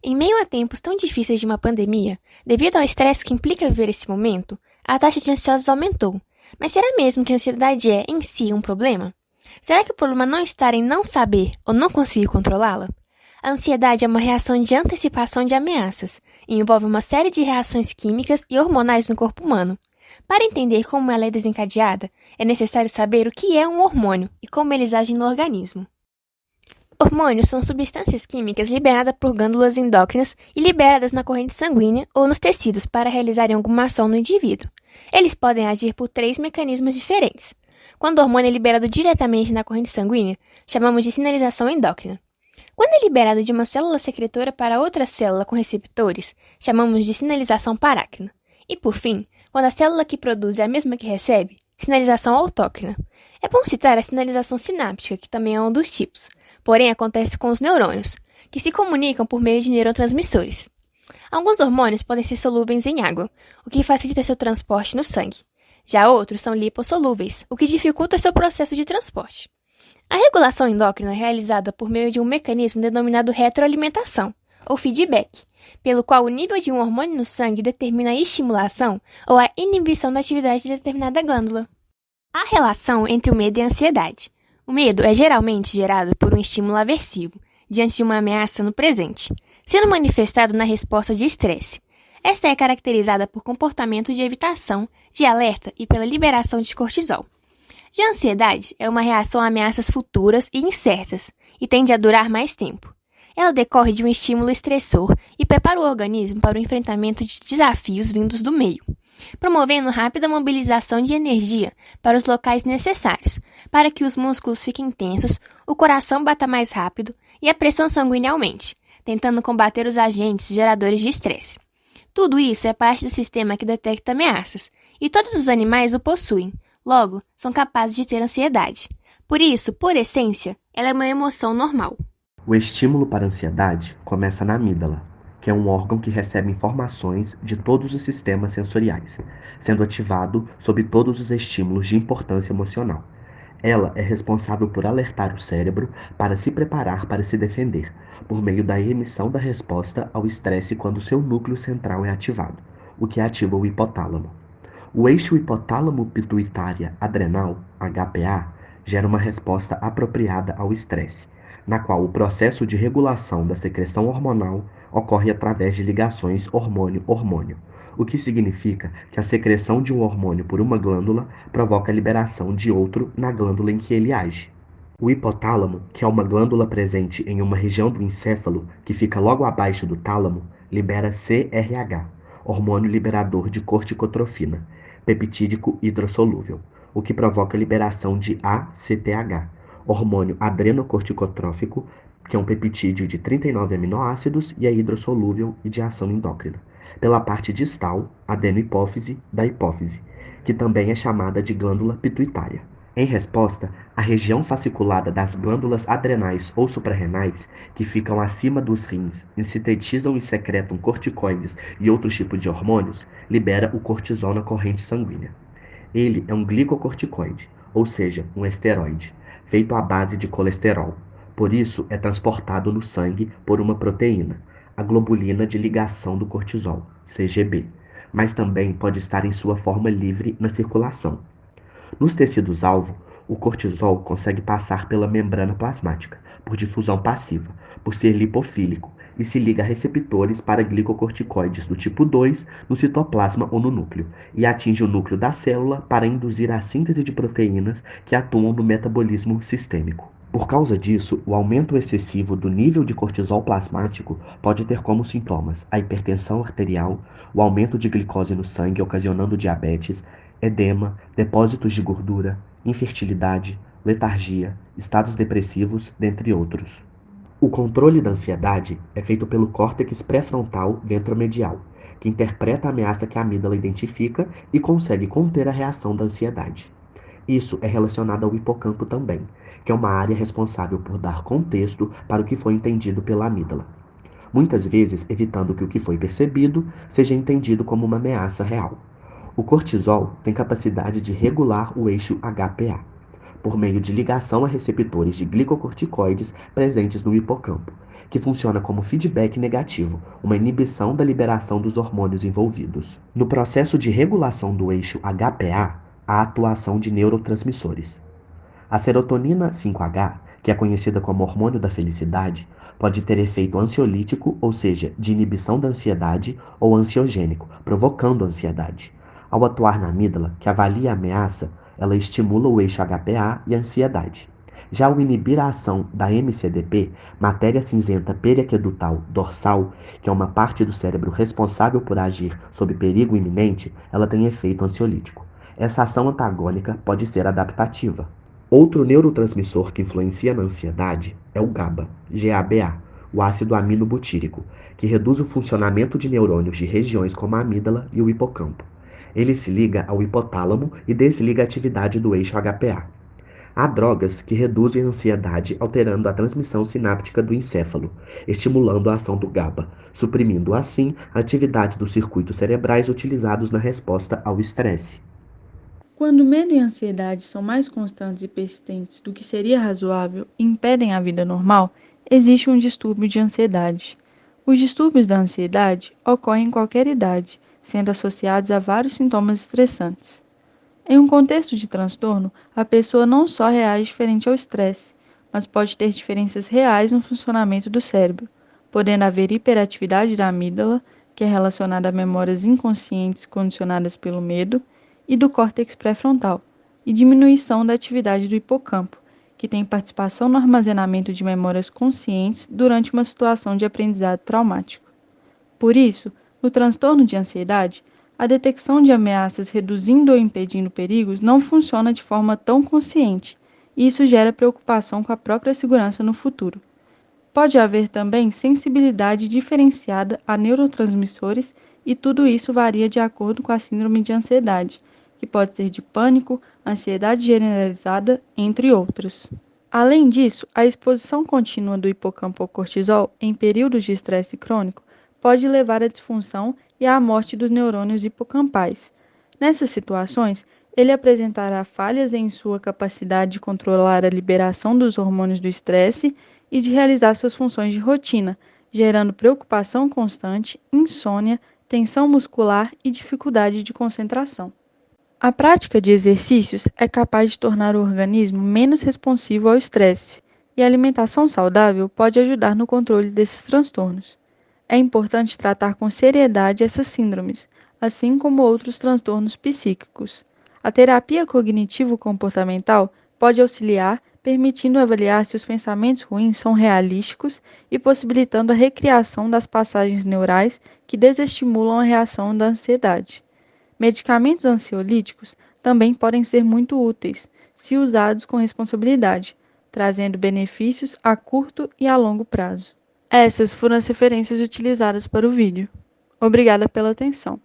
Em meio a tempos tão difíceis de uma pandemia, devido ao estresse que implica viver esse momento, a taxa de ansiosos aumentou. Mas será mesmo que a ansiedade é, em si, um problema? Será que o problema não está em não saber ou não conseguir controlá-la? A ansiedade é uma reação de antecipação de ameaças e envolve uma série de reações químicas e hormonais no corpo humano. Para entender como ela é desencadeada, é necessário saber o que é um hormônio e como eles agem no organismo. Hormônios são substâncias químicas liberadas por glândulas endócrinas e liberadas na corrente sanguínea ou nos tecidos para realizarem alguma ação no indivíduo. Eles podem agir por três mecanismos diferentes. Quando o hormônio é liberado diretamente na corrente sanguínea, chamamos de sinalização endócrina. Quando é liberado de uma célula secretora para outra célula com receptores, chamamos de sinalização parácrina. E, por fim, quando a célula que produz é a mesma que recebe, sinalização autócrina. É bom citar a sinalização sináptica, que também é um dos tipos, porém acontece com os neurônios, que se comunicam por meio de neurotransmissores. Alguns hormônios podem ser solúveis em água, o que facilita seu transporte no sangue. Já outros são lipossolúveis, o que dificulta seu processo de transporte. A regulação endócrina é realizada por meio de um mecanismo denominado retroalimentação, ou feedback, pelo qual o nível de um hormônio no sangue determina a estimulação ou a inibição da atividade de determinada glândula. A relação entre o medo e a ansiedade. O medo é geralmente gerado por um estímulo aversivo, diante de uma ameaça no presente, sendo manifestado na resposta de estresse. Esta é caracterizada por comportamento de evitação, de alerta e pela liberação de cortisol. Já a ansiedade é uma reação a ameaças futuras e incertas, e tende a durar mais tempo. Ela decorre de um estímulo estressor e prepara o organismo para o enfrentamento de desafios vindos do meio, promovendo rápida mobilização de energia para os locais necessários, para que os músculos fiquem tensos, o coração bata mais rápido e a pressão sanguínea aumente, tentando combater os agentes geradores de estresse. Tudo isso é parte do sistema que detecta ameaças, e todos os animais o possuem, logo, são capazes de ter ansiedade. Por isso, por essência, ela é uma emoção normal. O estímulo para a ansiedade começa na amígdala, que é um órgão que recebe informações de todos os sistemas sensoriais, sendo ativado sob todos os estímulos de importância emocional. Ela é responsável por alertar o cérebro para se preparar para se defender, por meio da emissão da resposta ao estresse quando seu núcleo central é ativado, o que ativa o hipotálamo. O eixo hipotálamo-pituitária-adrenal, HPA, gera uma resposta apropriada ao estresse, na qual o processo de regulação da secreção hormonal ocorre através de ligações hormônio-hormônio, o que significa que a secreção de um hormônio por uma glândula provoca a liberação de outro na glândula em que ele age. O hipotálamo, que é uma glândula presente em uma região do encéfalo que fica logo abaixo do tálamo, libera CRH, hormônio liberador de corticotrofina, peptídico hidrossolúvel, o que provoca a liberação de ACTH, hormônio adrenocorticotrófico, que é um peptídeo de 39 aminoácidos e é hidrossolúvel e de ação endócrina, pela parte distal, adenohipófise da hipófise, que também é chamada de glândula pituitária. Em resposta, a região fasciculada das glândulas adrenais ou suprarrenais, que ficam acima dos rins e sintetizam e secretam corticoides e outros tipos de hormônios, libera o cortisol na corrente sanguínea. Ele é um glicocorticoide, ou seja, um esteroide, feito à base de colesterol. Por isso, é transportado no sangue por uma proteína, a globulina de ligação do cortisol, CGB, mas também pode estar em sua forma livre na circulação. Nos tecidos-alvo, o cortisol consegue passar pela membrana plasmática, por difusão passiva, por ser lipofílico, e se liga a receptores para glicocorticoides do tipo 2 no citoplasma ou no núcleo, e atinge o núcleo da célula para induzir a síntese de proteínas que atuam no metabolismo sistêmico. Por causa disso, o aumento excessivo do nível de cortisol plasmático pode ter como sintomas a hipertensão arterial, o aumento de glicose no sangue ocasionando diabetes, edema, depósitos de gordura, infertilidade, letargia, estados depressivos, dentre outros. O controle da ansiedade é feito pelo córtex pré-frontal ventromedial, que interpreta a ameaça que a amígdala identifica e consegue conter a reação da ansiedade. Isso é relacionado ao hipocampo também, que é uma área responsável por dar contexto para o que foi entendido pela amígdala, muitas vezes evitando que o que foi percebido seja entendido como uma ameaça real. O cortisol tem capacidade de regular o eixo HPA, por meio de ligação a receptores de glicocorticoides presentes no hipocampo, que funciona como feedback negativo, uma inibição da liberação dos hormônios envolvidos. No processo de regulação do eixo HPA, há a atuação de neurotransmissores. A serotonina 5H, que é conhecida como hormônio da felicidade, pode ter efeito ansiolítico, ou seja, de inibição da ansiedade, ou ansiogênico, provocando ansiedade. Ao atuar na amígdala, que avalia a ameaça, ela estimula o eixo HPA e a ansiedade. Já ao inibir a ação da MCDP, matéria cinzenta periaquedutal dorsal, que é uma parte do cérebro responsável por agir sob perigo iminente, ela tem efeito ansiolítico. Essa ação antagônica pode ser adaptativa. Outro neurotransmissor que influencia na ansiedade é o GABA, GABA, o ácido amino butírico, que reduz o funcionamento de neurônios de regiões como a amígdala e o hipocampo. Ele se liga ao hipotálamo e desliga a atividade do eixo HPA. Há drogas que reduzem a ansiedade alterando a transmissão sináptica do encéfalo, estimulando a ação do GABA, suprimindo assim a atividade dos circuitos cerebrais utilizados na resposta ao estresse. Quando medo e ansiedade são mais constantes e persistentes do que seria razoável e impedem a vida normal, existe um distúrbio de ansiedade. Os distúrbios da ansiedade ocorrem em qualquer idade, sendo associados a vários sintomas estressantes. Em um contexto de transtorno, a pessoa não só reage diferente ao estresse, mas pode ter diferenças reais no funcionamento do cérebro, podendo haver hiperatividade da amígdala, que é relacionada a memórias inconscientes condicionadas pelo medo, e do córtex pré-frontal, e diminuição da atividade do hipocampo, que tem participação no armazenamento de memórias conscientes durante uma situação de aprendizado traumático. Por isso, no transtorno de ansiedade, a detecção de ameaças reduzindo ou impedindo perigos não funciona de forma tão consciente, e isso gera preocupação com a própria segurança no futuro. Pode haver também sensibilidade diferenciada a neurotransmissores e tudo isso varia de acordo com a síndrome de ansiedade, que pode ser de pânico, ansiedade generalizada, entre outras. Além disso, a exposição contínua do hipocampo ao cortisol em períodos de estresse crônico pode levar à disfunção e à morte dos neurônios hipocampais. Nessas situações, ele apresentará falhas em sua capacidade de controlar a liberação dos hormônios do estresse e de realizar suas funções de rotina, gerando preocupação constante, insônia, tensão muscular e dificuldade de concentração. A prática de exercícios é capaz de tornar o organismo menos responsivo ao estresse, e a alimentação saudável pode ajudar no controle desses transtornos. É importante tratar com seriedade essas síndromes, assim como outros transtornos psíquicos. A terapia cognitivo-comportamental pode auxiliar, permitindo avaliar se os pensamentos ruins são realísticos e possibilitando a recriação das passagens neurais que desestimulam a reação da ansiedade. Medicamentos ansiolíticos também podem ser muito úteis, se usados com responsabilidade, trazendo benefícios a curto e a longo prazo. Essas foram as referências utilizadas para o vídeo. Obrigada pela atenção.